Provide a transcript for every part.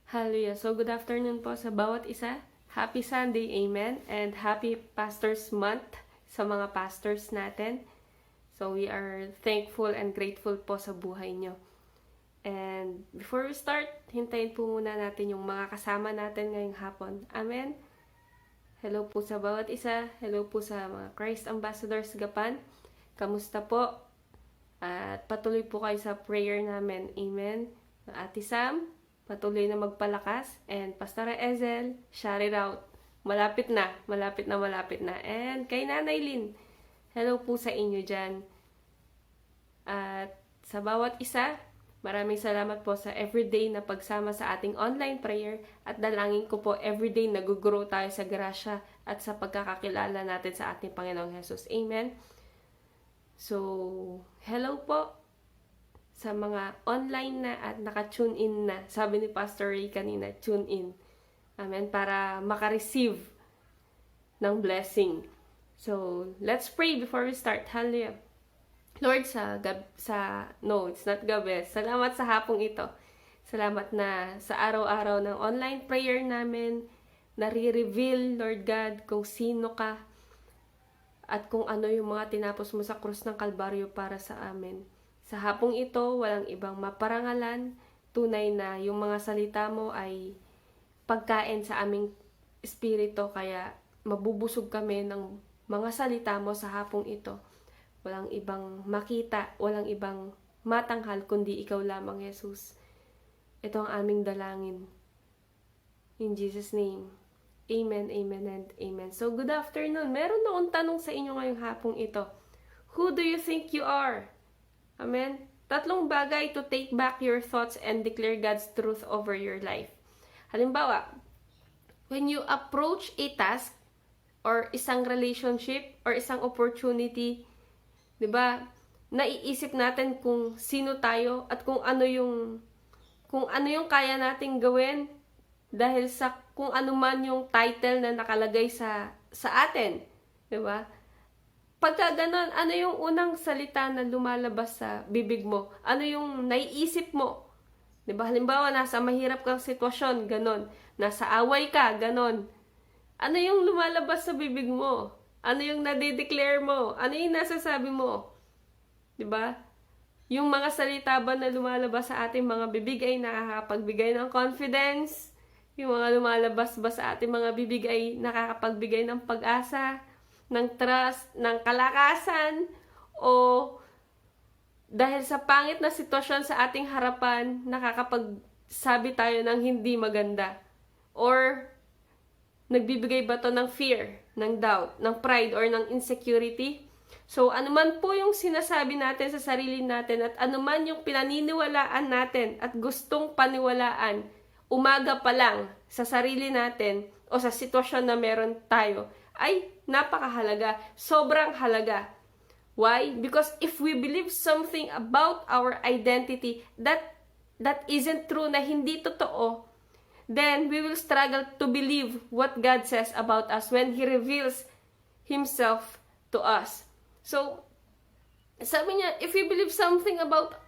Hallelujah. So, good afternoon po sa bawat isa. Happy Sunday, Amen. And happy Pastors Month sa mga pastors natin. So, we are thankful and grateful po sa buhay nyo. And before we start, hintayin po muna natin yung mga kasama natin ngayong hapon. Amen. Hello po sa bawat isa. Hello po sa mga Christ Ambassadors Gapan. Kamusta po? At patuloy po kayo sa prayer namin. Amen. Ate Sam, patuloy na magpalakas. And Pastor Ezel, shout it out. Malapit na. And kay Nanay Lynn, hello po sa inyo dyan. At sa bawat isa, maraming salamat po sa everyday na pagsama sa ating online prayer at dalangin ko po everyday nag-grow tayo sa grasya at sa pagkakakilala natin sa ating Panginoong Jesus. Amen. So, hello po sa mga online na at naka-tune in na. Sabi ni Pastor Ray kanina, tune in. Amen. Para maka-receive ng blessing. So, let's pray before we start. Hallelujah. Lord, it's not gabi. Salamat sa hapong ito. Salamat na sa araw-araw ng online prayer namin, nare-reveal, Lord God, kung sino ka at kung ano yung mga tinapos mo sa krus ng Kalbaryo para sa amin. Sa hapong ito, walang ibang maparangalan. Tunay na yung mga salita mo ay pagkain sa aming espiritu, kaya mabubusog kami ng mga salita mo sa hapong ito. Walang ibang makita, walang ibang matanghal, kundi ikaw lamang, Jesus. Ito ang aming dalangin. In Jesus' name. Amen, amen, and amen. So, good afternoon. Meron akong tanong sa inyo ngayong hapong ito. Who do you think you are? Amen? 3 bagay to take back your thoughts and declare God's truth over your life. Halimbawa, when you approach a task or isang relationship or isang opportunity, 'di ba? Naiisip natin kung sino tayo at kung ano yung kaya nating gawin dahil sa kung ano man yung title na nakalagay sa atin, 'di ba? Pagka ganon, ano yung unang salita na lumalabas sa bibig mo? Ano yung naiisip mo? 'Di ba? Halimbawa, nasa mahirap kang sitwasyon, ganon. Nasa away ka, ganon. Ano yung lumalabas sa bibig mo? Ano yung nade-declare mo? Ano yung nasasabi mo? 'Di ba? Yung mga salita ba na lumalabas sa ating mga bibig ay nakakapagbigay ng confidence? Yung mga lumalabas ba sa ating mga bibig ay nakakapagbigay ng pag-asa, ng trust, ng kalakasan? O dahil sa pangit na sitwasyon sa ating harapan, nakakapagsabi tayo ng hindi maganda? Or nagbibigay ba to ng fear, ng doubt, ng pride, or ng insecurity? So, anuman po yung sinasabi natin sa sarili natin at anuman yung pinaniniwalaan natin at gustong paniwalaan, umaga pa lang sa sarili natin o sa sitwasyon na meron tayo, ay napakahalaga, sobrang halaga. Why? Because if we believe something about our identity that isn't true, na hindi totoo, then we will struggle to believe what God says about us when He reveals Himself to us. So, sabi niya, if we believe something about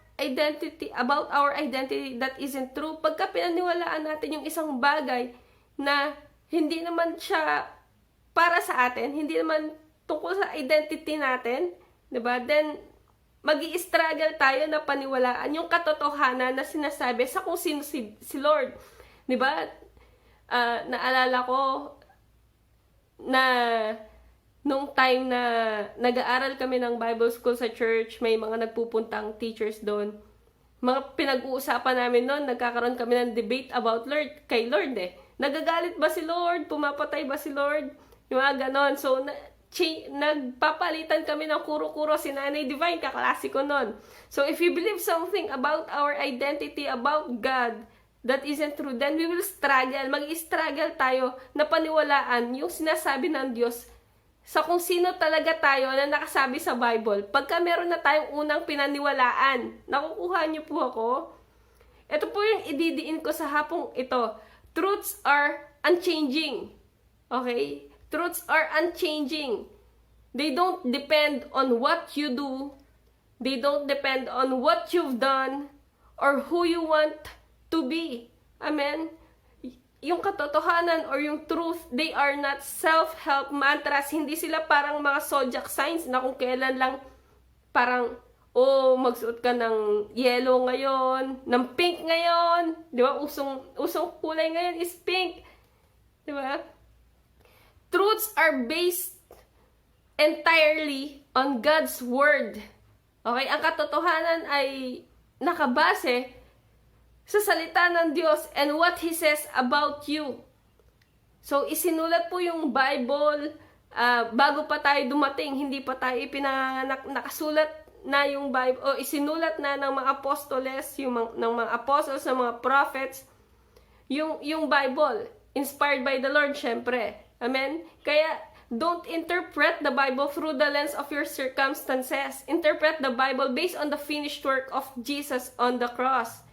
our identity that isn't true, pagka pinaniwalaan natin yung isang bagay na hindi naman siya para sa atin, hindi naman tungkol sa identity natin, 'di ba? Then magi-struggle tayo na paniwalaan yung katotohanan na sinasabi sa kung sino si Lord. 'Di ba? Naalala ko na nung time na nag-aaral kami ng Bible School sa church, may mga nagpupuntang teachers doon. Mga pinag-uusapan namin noon, nagkakaroon kami ng debate about kay Lord eh. Nagagalit ba si Lord? Pumapatay ba si Lord? Yung mga ganon. So, nagpapalitan kami ng kuro-kuro si Nanay Divine, kaklase ko noon. So, if you believe something about our identity, about God, that isn't true, then we will struggle. Mag-struggle tayo na paniwalaan yung sinasabi ng Diyos sa kung sino talaga tayo na nakasabi sa Bible. Pagka meron na tayong unang pinaniwalaan, nakukuha niyo po ako? Ito po yung ididiin ko sa hapong ito. Truths are unchanging. Okay? Truths are unchanging. They don't depend on what you do. They don't depend on what you've done or who you want to be. Amen? yung katotohanan or yung truth, they are not self-help mantras. Hindi sila parang mga zodiac signs na kung kailan lang parang, oh, magsuot ka ng yellow ngayon, ng pink ngayon. Di ba? Usong kulay ngayon is pink. Di ba? Truths are based entirely on God's Word. Okay? Ang katotohanan ay nakabase sa salita ng Diyos and what He says about you. So, isinulat po yung Bible bago pa tayo dumating, hindi pa tayo ipinanganak, nakasulat na yung Bible, o isinulat na ng mga apostoles, ng mga apostles, ng mga prophets, yung Bible, inspired by the Lord, syempre. Amen? Kaya, don't interpret the Bible through the lens of your circumstances. Interpret the Bible based on the finished work of Jesus on the cross.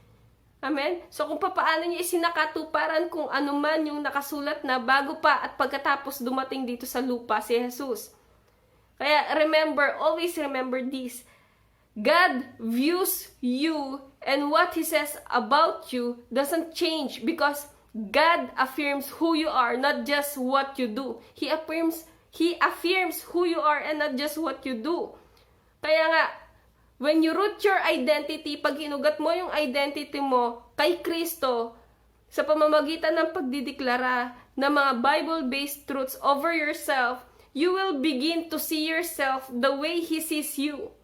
Amen? So kung paano niya isinakatuparan kung ano man yung nakasulat na bago pa at pagkatapos dumating dito sa lupa si Jesus. Kaya always remember this. God views you and what He says about you doesn't change because God affirms who you are, not just what you do. He affirms who you are and not just what you do. Kaya nga, when you root your identity, pag hinugat mo yung identity mo kay Kristo, sa pamamagitan ng pagdideklara ng mga Bible-based truths over yourself, you will begin to see yourself the way He sees you.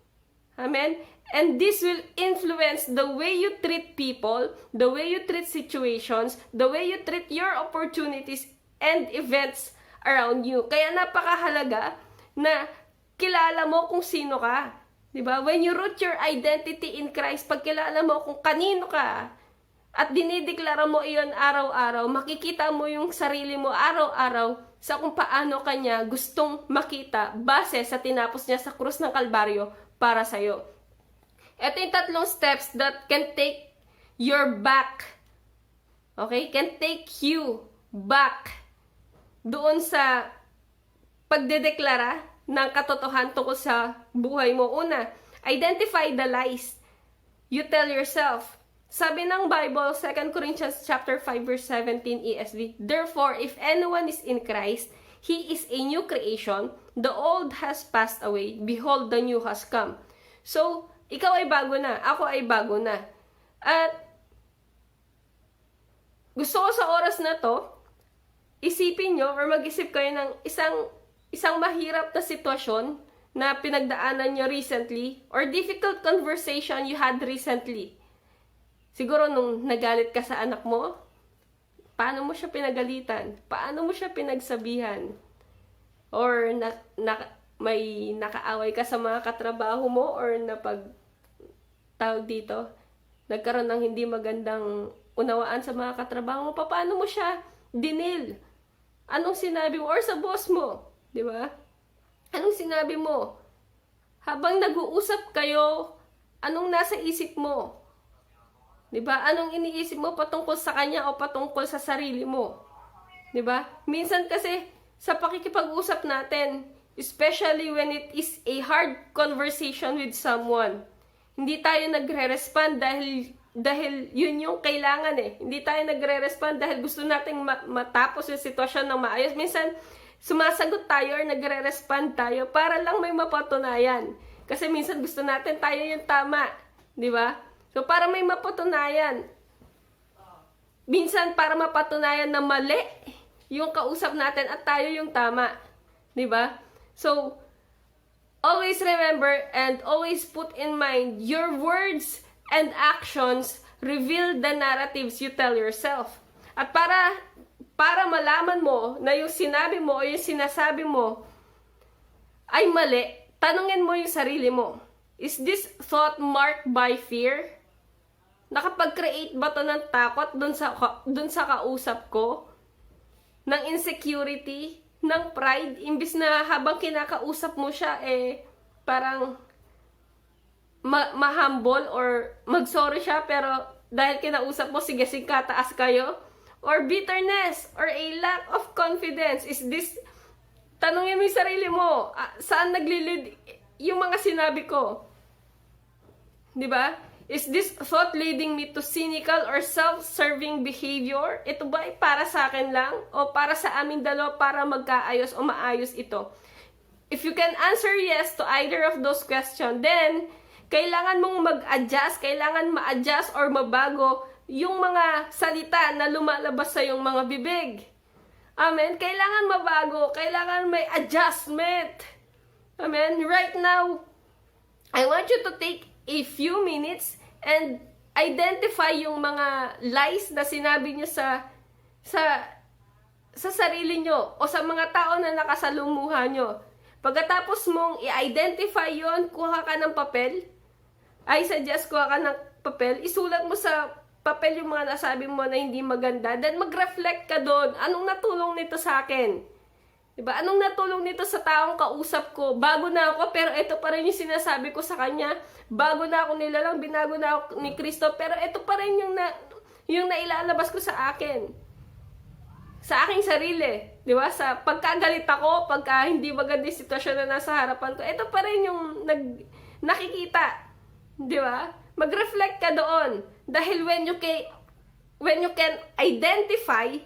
Amen? And this will influence the way you treat people, the way you treat situations, the way you treat your opportunities and events around you. Kaya napakahalaga na kilala mo kung sino ka. Diba? When you root your identity in Christ, pagkilala mo kung kanino ka, at dinideklara mo iyon araw-araw, makikita mo yung sarili mo araw-araw sa kung paano kanya gustong makita base sa tinapos niya sa krus ng Kalbaryo para sa'yo. Ito yung tatlong steps that can take your back. Okay? Can take you back doon sa pagdedeklara ng katotohanan tungkol sa buhay mo. Una, identify the lies you tell yourself. Sabi ng Bible, 2 Corinthians chapter 5 verse 17 ESV, therefore, if anyone is in Christ, he is a new creation. The old has passed away. Behold, the new has come. So, ikaw ay bago na. Ako ay bago na. At gusto ko sa oras na to, isipin nyo or mag-isip kayo ng isang mahirap na sitwasyon na pinagdaanan nyo recently or difficult conversation you had recently. Siguro nung nagalit ka sa anak mo, paano mo siya pinagalitan? Paano mo siya pinagsabihan? Or may nakaaway ka sa mga katrabaho mo or tawag dito, nagkaroon ng hindi magandang unawaan sa mga katrabaho mo, paano mo siya dinil? Anong sinabi mo? Or sa boss mo? Di ba? Anong sinabi mo? Habang nag-uusap kayo, anong nasa isip mo? Di ba? Anong iniisip mo patungkol sa kanya o patungkol sa sarili mo? Di ba? Minsan kasi sa pakikipag-usap natin, especially when it is a hard conversation with someone, hindi tayo nagre-respond dahil yun yung kailangan eh. Hindi tayo nagre-respond dahil gusto nating matapos yung sitwasyon ng maayos. Minsan, sumasagot tayo or nagre-respond tayo para lang may mapatunayan. Kasi minsan gusto natin tayo yung tama. Di ba? So, para may mapatunayan. Minsan, para mapatunayan na mali yung kausap natin at tayo yung tama. Di ba? So, always remember and always put in mind your words and actions reveal the narratives you tell yourself. At para malaman mo na yung sinabi mo o yung sinasabi mo ay mali, tanungin mo yung sarili mo. Is this thought marked by fear? Nakapag-create ba to ng takot dun sa kausap ko? Ng insecurity? Ng pride? Imbis na habang kinakausap mo siya, parang ma-humble or mag-sorry siya, pero dahil kinausap mo, sige, kataas kayo? Or bitterness, or a lack of confidence. Is this, tanungin mo yung sarili mo, saan naglilid yung mga sinabi ko? Di ba? Is this thought leading me to cynical or self-serving behavior? Ito ba ay para sa akin lang? O para sa aming dalawa para magkaayos o maayos ito? If you can answer yes to either of those questions, then kailangan mong mag-adjust, kailangan ma-adjust or mabago yung mga salita na lumalabas sa iyong mga bibig. Amen? Kailangan mabago, kailangan may adjustment. Amen? Right now, I want you to take a few minutes and identify yung mga lies na sinabi nyo sa sarili nyo o sa mga tao na nakasalumuha nyo. Pagkatapos mong i-identify yon, kuha ka ng papel. I suggest kuha ka ng papel, isulat mo sa papel yung mga nasabi mo na hindi maganda, then mag-reflect ka doon. Anong natulong nito sa akin? Diba? Anong natulong nito sa taong kausap ko? Bago na ako, pero ito pa rin yung sinasabi ko sa kanya. Bago na ako nilalang, binago na ako ni Kristo, pero ito pa rin yung nailalabas ko sa akin. Sa aking sarili. Diba? Sa pagkagalit ako, pagka hindi maganda yung sitwasyon na nasa harapan ko, ito pa rin yung nakikita. Diba? Mag-reflect ka doon. Dahil when you can identify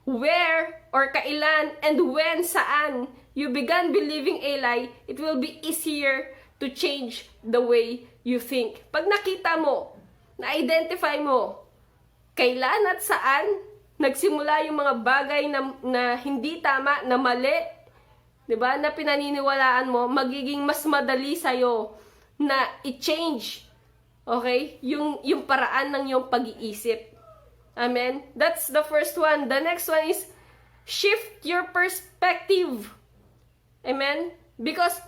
where or kailan and when, saan you began believing a lie, it will be easier to change the way you think. Pag nakita mo, na-identify mo, kailan at saan nagsimula yung mga bagay na hindi tama, na mali, diba, na pinaniniwalaan mo, magiging mas madali sa'yo na i-change, okay, yung paraan ng iyong pag-iisip. Amen? That's the first one. The next one is shift your perspective. Amen? Because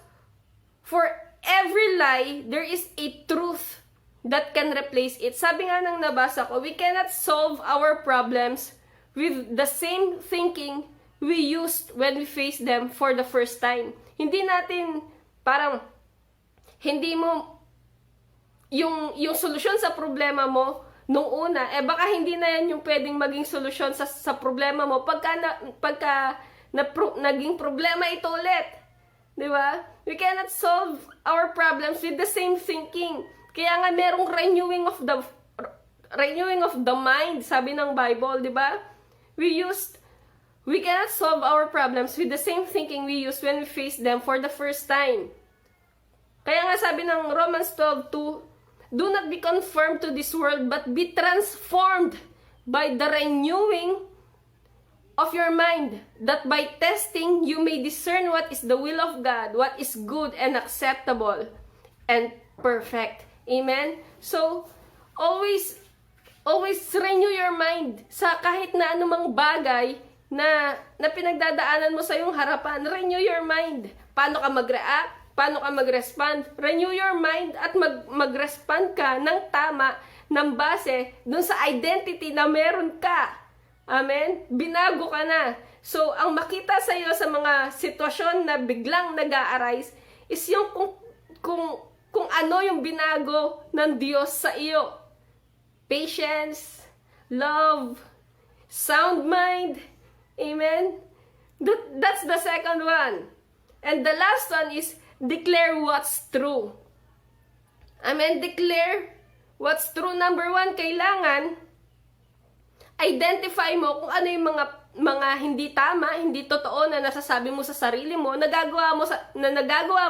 for every lie, there is a truth that can replace it. Sabi nga ng nabasa ko, we cannot solve our problems with the same thinking we used when we faced them for the first time. Hindi natin, hindi mo, yung solusyon sa problema mo, nung una, baka hindi na yan yung pwedeng maging solusyon sa problema mo pagka naging problema ito ulit. Di ba? We cannot solve our problems with the same thinking. Kaya nga merong renewing of the mind, sabi ng Bible, di ba? We cannot solve our problems with the same thinking we used when we faced them for the first time. Kaya nga sabi ng Romans 12:2, do not be conformed to this world, but be transformed by the renewing of your mind, that by testing you may discern what is the will of God, what is good and acceptable and perfect. Amen? So, always renew your mind sa kahit na anumang bagay na pinagdadaanan mo sa iyong harapan. Renew your mind. Paano ka mag-react? Paano ka mag-respond? Renew your mind at mag-respond ka ng tama, ng base dun sa identity na meron ka. Amen? Binago ka na. So, ang makita sa iyo sa mga sitwasyon na biglang nag-a-arise is yung kung ano yung binago ng Diyos sa iyo. Patience, love, sound mind. Amen? That's the second one. And the last one is declare what's true. Amen? Declare what's true. Number one, kailangan identify mo kung ano yung mga hindi tama, hindi totoo na nasasabi mo sa sarili mo, nagagawa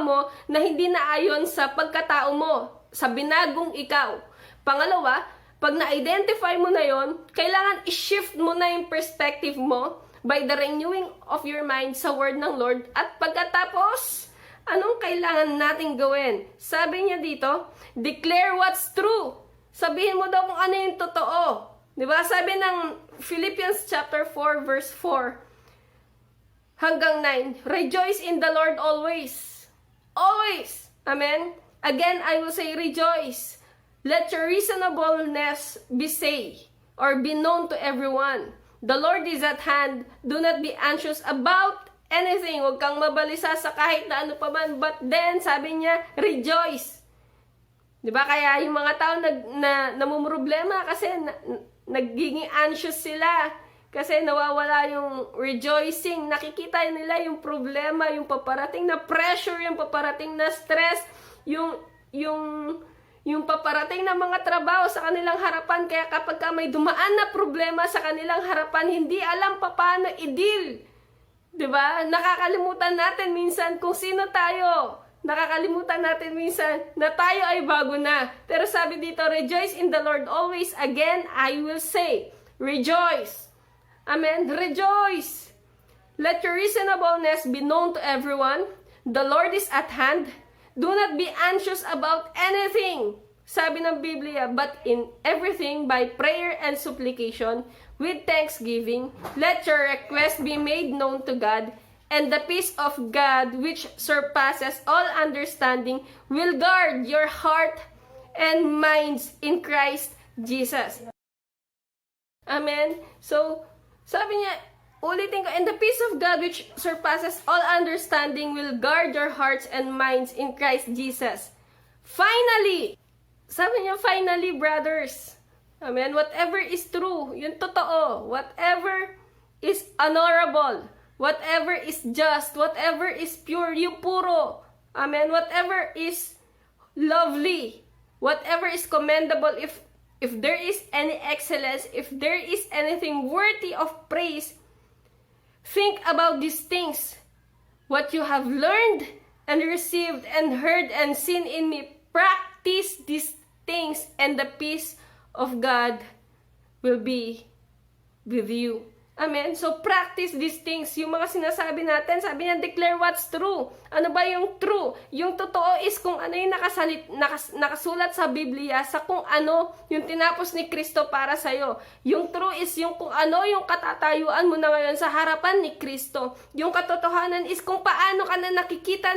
mo na hindi naayon sa pagkatao mo, sa binagong ikaw. Pangalawa, pag na-identify mo na yon, kailangan i-shift mo na yung perspective mo by the renewing of your mind sa word ng Lord. At pagkatapos, anong kailangan nating gawin? Sabi niya dito, declare what's true. Sabihin mo daw kung ano yung totoo. Diba? Sabi ng Philippians chapter 4 verse 4 hanggang 9, rejoice in the Lord always. Always. Amen? Again, I will say rejoice. Let your reasonableness be known to everyone. The Lord is at hand. Do not be anxious about anything. Huwag kang mabalisa sa kahit na ano pa man. But then, sabi niya, rejoice. Diba? Kaya yung mga tao namumroblema kasi nagiging anxious sila. Kasi nawawala yung rejoicing. Nakikita nila yung problema, yung paparating na pressure, yung paparating na stress, yung yung paparating na mga trabaho sa kanilang harapan. Kaya kapag may dumaan na problema sa kanilang harapan, hindi alam paano i-deal. Diba? Nakakalimutan natin minsan kung sino tayo. Nakakalimutan natin minsan na tayo ay bago na. Pero sabi dito, rejoice in the Lord always. Again, I will say, rejoice. Amen? Rejoice. Let your reasonableness be known to everyone. The Lord is at hand. Do not be anxious about anything. Sabi ng Biblia, but in everything by prayer and supplication, with thanksgiving, let your request be made known to God, and the peace of God, which surpasses all understanding, will guard your heart and minds in Christ Jesus. Amen? So, sabi niya, ulitin ko, and the peace of God, which surpasses all understanding, will guard your hearts and minds in Christ Jesus. Finally, sabi niya, finally, brothers, amen, whatever is true, yung totoo, whatever is honorable, whatever is just, whatever is pure, yung puro, amen, whatever is lovely, whatever is commendable, if there is any excellence, if there is anything worthy of praise, think about these things, what you have learned and received and heard and seen in me, practice these things, and the peace of God will be with you. Amen? So, practice these things. Yung mga sinasabi natin, sabi niya, declare what's true. Ano ba yung true? Yung totoo is kung ano yung nakasulat sa Biblia, sa kung ano yung tinapos ni Kristo para sa'yo. Yung true is yung kung ano yung katatayuan mo na ngayon sa harapan ni Kristo. Yung katotohanan is kung paano ka na nakikita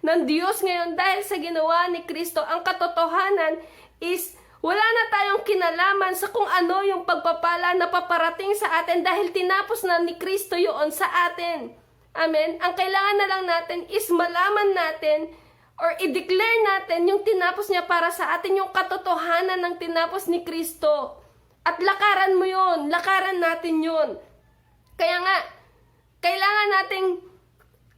ng Diyos ngayon dahil sa ginawa ni Kristo. Ang katotohanan is wala na tayong kinalaman sa kung ano yung pagpapala na paparating sa atin dahil tinapos na ni Kristo yun sa atin. Amen? Ang kailangan na lang natin is malaman natin or i-declare natin yung tinapos niya para sa atin, yung katotohanan ng tinapos ni Kristo. At lakaran mo yun. Lakaran natin yun. Kaya nga, kailangan nating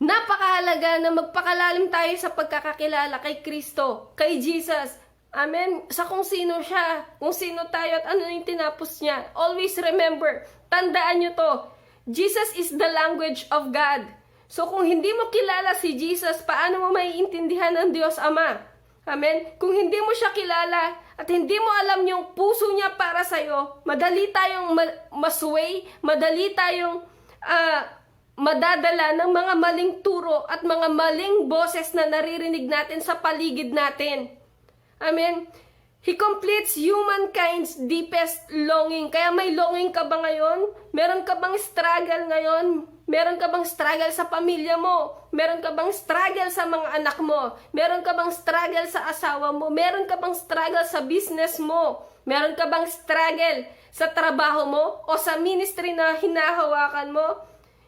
napakahalaga na magpakalalim tayo sa pagkakakilala kay Kristo, kay Jesus. Amen? Sa kung sino siya, kung sino tayo at ano yung tinapos niya. Always remember, tandaan nyo to, Jesus is the language of God. So kung hindi mo kilala si Jesus, paano mo maiintindihan ng Diyos Ama? Amen? Kung hindi mo siya kilala at hindi mo alam yung puso niya para sa'yo, madali tayong masway, madali tayong madadala ng mga maling turo at mga maling boses na naririnig natin sa paligid natin. Amen? He completes humankind's deepest longing. Kaya may longing ka ba ngayon? Meron ka bang struggle ngayon? Meron ka bang struggle sa pamilya mo? Meron ka bang struggle sa mga anak mo? Meron ka bang struggle sa asawa mo? Meron ka bang struggle sa business mo? Meron ka bang struggle sa trabaho mo? O sa ministry na hinahawakan mo?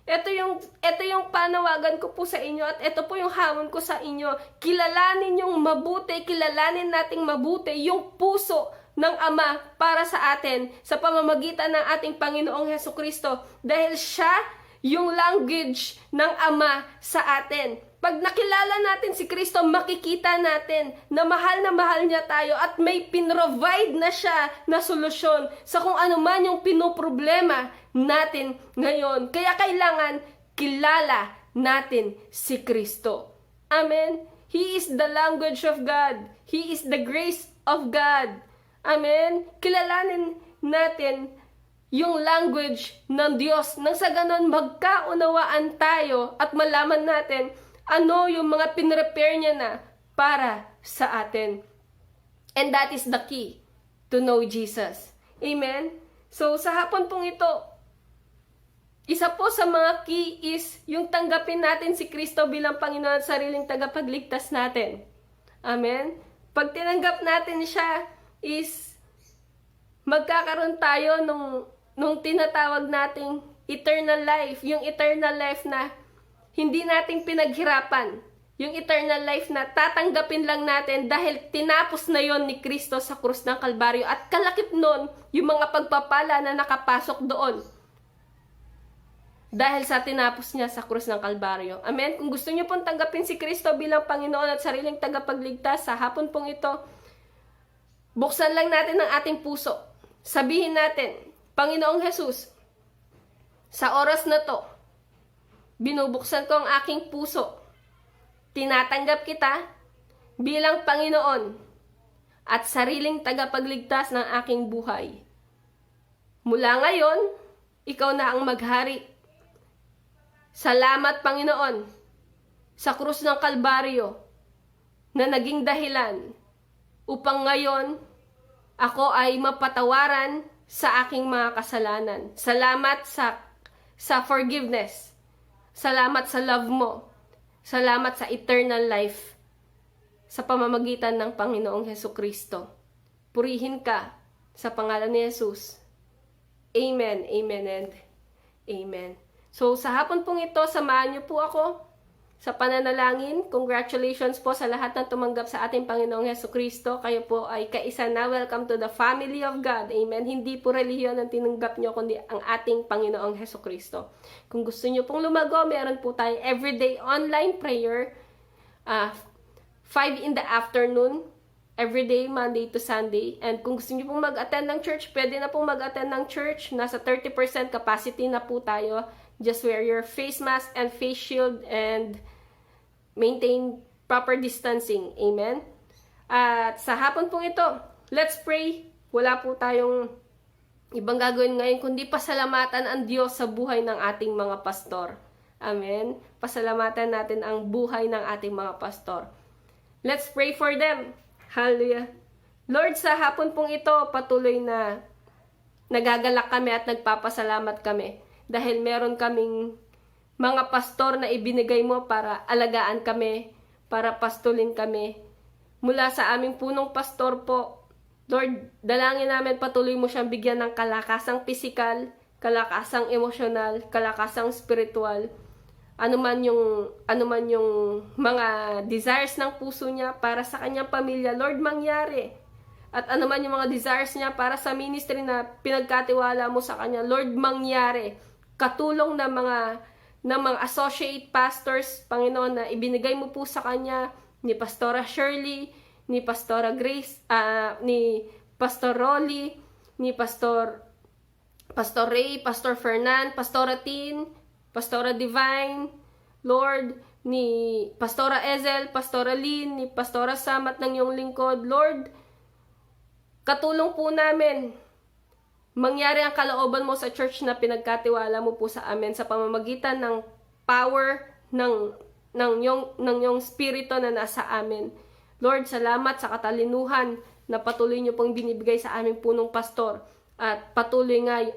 Ito yung panawagan ko po sa inyo at ito po yung hamon ko sa inyo. Kilalanin yung mabuti, kilalanin nating mabuti yung puso ng Ama para sa atin sa pamamagitan ng ating Panginoong Hesukristo dahil siya yung language ng Ama sa atin. Pag nakilala natin si Kristo, makikita natin na mahal niya tayo at may pinrovide na siya na solusyon sa kung ano man yung pinoproblema natin ngayon. Kaya kailangan kilala natin si Kristo. Amen? He is the language of God. He is the grace of God. Amen? Kilalanin natin yung language ng Diyos nang sa ganon magkaunawaan tayo at malaman natin ano yung mga pinrepare niya na para sa atin. And that is the key to know Jesus. Amen? So, sa hapon pong ito, isa po sa mga key is yung tanggapin natin si Kristo bilang Panginoon at sariling tagapagligtas natin. Amen? Pag tinanggap natin siya is magkakaroon tayo nung tinatawag nating eternal life. Yung eternal life na hindi nating pinaghirapan. Yung eternal life na tatanggapin lang natin dahil tinapos na yon ni Kristo sa krus ng Kalbaryo. At kalakip nun, yung mga pagpapala na nakapasok doon. Dahil sa tinapos niya sa krus ng Kalbaryo. Amen? Kung gusto niyo pong tanggapin si Kristo bilang Panginoon at sariling tagapagligtas sa hapon pong ito, Buksan lang natin ang ating puso. Sabihin natin, Panginoong Jesus, sa oras na to, binubuksan ko ang aking puso. Tinatanggap kita bilang Panginoon at sariling tagapagligtas ng aking buhay. Mula ngayon, ikaw na ang maghari. Salamat, Panginoon, sa krus ng Kalbaryo na naging dahilan upang ngayon ako ay mapatawaran sa aking mga kasalanan. Salamat sa forgiveness. Salamat sa love mo. Salamat sa eternal life sa pamamagitan ng Panginoong Hesukristo. Purihin ka sa pangalan ni Jesus. Amen, amen, and amen. So, sa hapon pong ito, samahan niyo po ako sa pananalangin. Congratulations po sa lahat ng tumanggap sa ating Panginoong Hesukristo. Kayo po ay kaisa na. Welcome to the family of God. Amen. Hindi po relihiyon ang tinanggap niyo, kundi ang ating Panginoong Hesukristo. Kung gusto niyo pong lumago, meron po tayong everyday online prayer. 5 in the afternoon. Everyday, Monday to Sunday. And kung gusto niyo pong mag-attend ng church, pwede na pong mag-attend ng church. Nasa 30% capacity na po tayo. Just wear your face mask and face shield and maintain proper distancing. Amen? At sa hapon pong ito, let's pray. Wala po tayong ibang gagawin ngayon, kundi pasalamatan ang Diyos sa buhay ng ating mga pastor. Amen? Pasalamatan natin ang buhay ng ating mga pastor. Let's pray for them. Hallelujah. Lord, sa hapon pong ito, patuloy na nagagalak kami at nagpapasalamat kami. Dahil meron kaming mga pastor na ibinigay mo para alagaan kami, para pastulin kami. Mula sa aming punong pastor po, Lord, dalangin namin patuloy mo siyang bigyan ng kalakasang pisikal, kalakasang emosyonal, kalakasang spiritual. Ano man yung mga desires ng puso niya para sa kanyang pamilya, Lord, mangyari. At ano man yung mga desires niya para sa ministry na pinagkatiwala mo sa kanya, Lord, mangyari. Katulong ng mga associate pastors, Panginoon, na ibinigay mo po sa kanya, ni Pastora Shirley, ni Pastora Grace, ni Pastor Rolly, ni Pastor Ray, Pastor Fernan, Pastora Tin, Pastora Divine, Lord, ni Pastora Ezel, Pastora Lynn, ni Pastora Sam at ng iyong lingkod, Lord, katulong po namin. Mangyari ang kalooban mo sa church na pinagkatiwala mo po sa amin sa pamamagitan ng power ng iyong spirito na nasa amin. Lord, salamat sa katalinuhan na patuloy niyo pong binibigay sa aming punong pastor. At patuloy nga,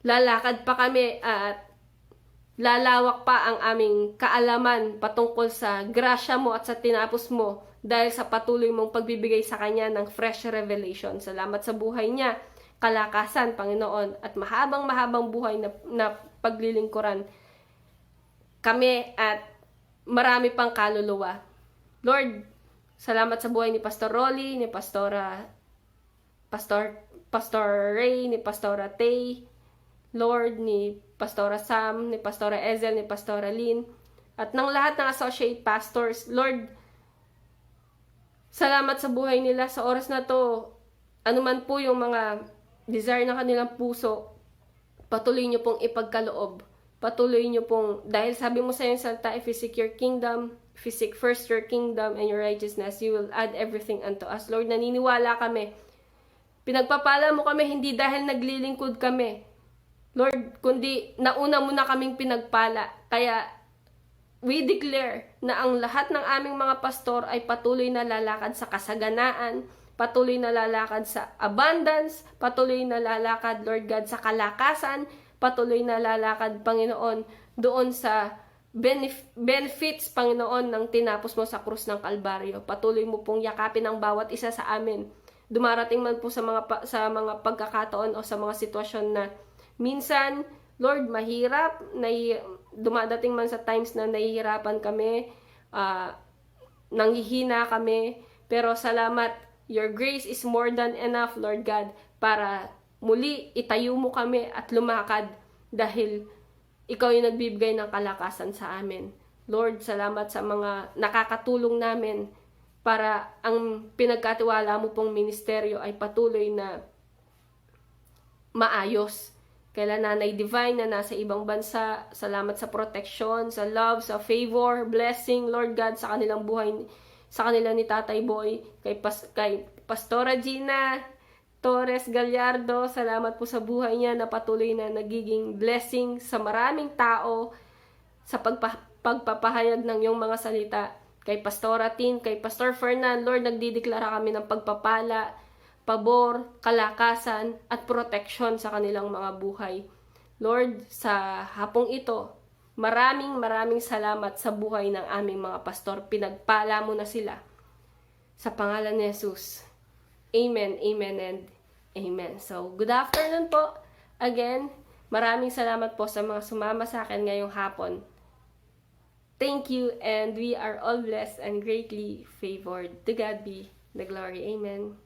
lalakad pa kami at lalawak pa ang aming kaalaman patungkol sa grasya mo at sa tinapos mo dahil sa patuloy mong pagbibigay sa kanya ng fresh revelation. Salamat sa buhay niya, kalakasan, Panginoon, at mahabang buhay na paglilingkuran kami at marami pang kaluluwa. Lord, salamat sa buhay ni Pastor Rolly, ni Pastor Ray, ni Pastora Tay, Lord, ni Pastora Sam, ni Pastora Ezel, ni Pastora Lynn, at ng lahat ng associate pastors. Lord, salamat sa buhay nila sa oras na to. Anuman po yung mga desire ng kanilang puso, patuloy nyo pong ipagkaloob. Patuloy nyo pong, dahil sabi mo sa iyong salita, if you seek your kingdom, if you seek first your kingdom and your righteousness, you will add everything unto us. Lord, naniniwala kami. Pinagpapala mo kami hindi dahil naglilingkod kami, Lord, kundi nauna mo na kaming pinagpala. Kaya we declare na ang lahat ng aming mga pastor ay patuloy na lalakad sa kasaganaan, patuloy na lalakad sa abundance, patuloy na lalakad, Lord God, sa kalakasan, patuloy na lalakad, Panginoon, doon sa benefits, Panginoon, ng tinapos mo sa krus ng Kalbaryo. Patuloy mo pong yakapin ang bawat isa sa amin. Dumarating man po sa mga pagkakataon o sa mga sitwasyon na minsan, Lord, mahirap, dumadating man sa times na nahihirapan kami, nanghihina kami, pero salamat, your grace is more than enough, Lord God, para muli itayo mo kami at lumakad dahil ikaw yung nagbibigay ng kalakasan sa amin. Lord, salamat sa mga nakakatulong namin para ang pinagkatiwala mo pong ministeryo ay patuloy na maayos. Kaila Nanay Divine na nasa ibang bansa, salamat sa protection, sa love, sa favor, blessing, Lord God, sa kanilang buhay, sa kanila ni Tatay Boy, kay Pastora Gina Torres Gallardo, salamat po sa buhay niya na patuloy na nagiging blessing sa maraming tao sa pagpapahayag ng iyong mga salita. Kay Pastora Tin, kay Pastor Fernan, Lord, nagdideklara kami ng pagpapala, pabor, kalakasan, at protection sa kanilang mga buhay. Lord, sa hapong ito, maraming salamat sa buhay ng aming mga pastor. Pinagpala mo na sila. Sa pangalan ni Jesus. Amen, amen, and amen. So, good afternoon po. Again, maraming salamat po sa mga sumama sa akin ngayong hapon. Thank you, and we are all blessed and greatly favored. To God be the glory. Amen.